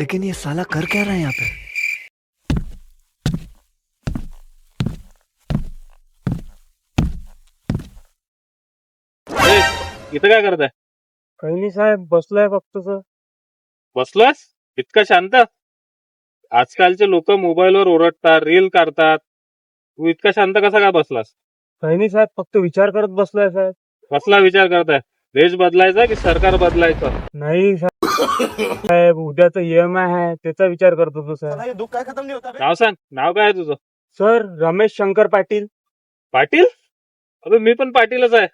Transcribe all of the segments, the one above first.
लेकिन ये साला कर क्या रहा है यहाँ पे? ए, इथं काय करताय? काही नाही साहेब, बसलोय फक्त सर. बसलास इतका शांत? आजकालचे लोक मोबाईलवर ओरडतात, रील काढतात. तू इतका शांत कसा काय बसलास? काही नाही साहेब, फक्त विचार करत बसलोय साहेब. कसला विचार करताय? देश बदलायचा की सरकार बदलायचं? नाही साहेब, उद्याचा EMI आहे त्याचा विचार करत होतो सर. नाव सांग, नाव काय आहे तुझं? सर, रमेश शंकर पाटील. पाटील? अबे मी पण पाटीलच आहे.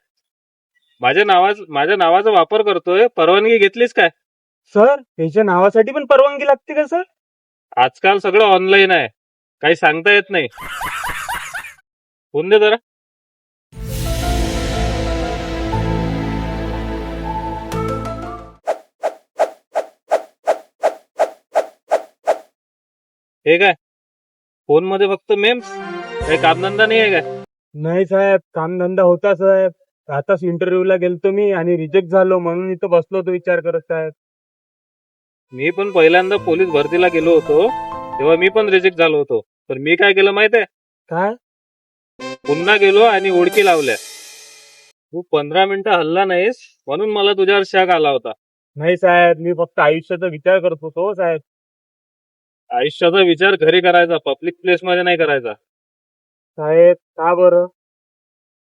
माझ्या नावाचा वापर करतोय, परवानगी घेतलीस काय? सर, याच्या नावासाठी पण परवानगी लागते का सर? आजकाल सगळं ऑनलाईन आहे, काही सांगता येत नाही. फोन दे जरा. हे काय फोन मध्ये फक्त मेम्स, काही कामधंदा नाही आहे काय? नाही साहेब, कामधंदा होता साहेब. आताच इंटरव्ह्यूला गेलतो मी आणि रिजेक्ट झालो, म्हणून इथं बसलो होतो विचार करत साहेब. मी पण पहिल्यांदा पोलीस भरतीला गेलो होतो तेव्हा मी पण रिजेक्ट झालो होतो. तर मी काय केलं माहितीये? काय? पुन्हा गेलो आणि ओळखी लावल्या. तू 15 मिनिटं हल्ला नाहीस म्हणून मला तुझ्यावर शक आला होता. नाही साहेब, मी फक्त आयुष्याचा विचार करत होतो साहेब. आयुष्याचा विचार घरी करायचा, पब्लिक प्लेस मध्ये नाही करायचा. साहेब, का बरं?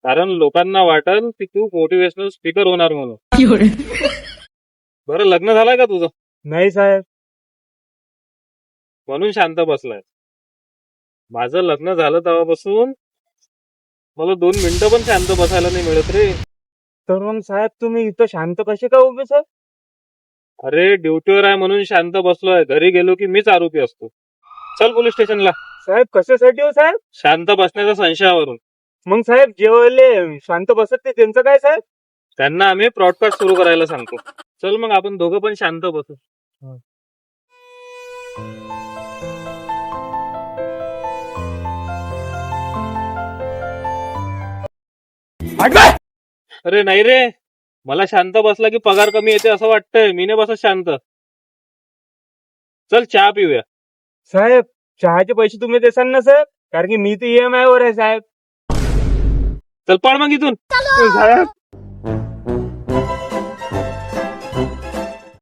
कारण लोकांना वाटल की तू मोटिवेशनल स्पीकर होणार म्हणून. बरं, लग्न झालंय का तुझं? नाही साहेब. म्हणून शांत बसलाय. माझं लग्न झालं तेव्हापासून मला 2 मिनिटं पण शांत बसायला नाही मिळत रे. तर मग साहेब, तुम्ही इथं शांत कसे का उभे सर? अरे ड्युटीवर आहे म्हणून शांत बसलोय. घरी गेलो की मीच आरोपी असतो. चल पोलीस स्टेशनला. साहेब, कशासाठी हो साहेब? शांत बसण्याच्या संशयावरून. मग साहेब, जेवायले शांत बसत ते त्यांचं काय साहेब? त्यांना आम्ही ब्रॉडकास्ट सुरू करायला सांगतो. चल मग आपण दोघं पण शांत बसू. अरे नाही रे, मला शांत बसला की पगार कमी येते असं वाटतंय. मी नाही बसत शांत. चल चहा पिऊया. साहेब, चहाचे पैसे तुम्ही देसाल ना साहेब? कारण की मी तर EMI वर आहे साहेब. चल पळ मग इथून. साहेब,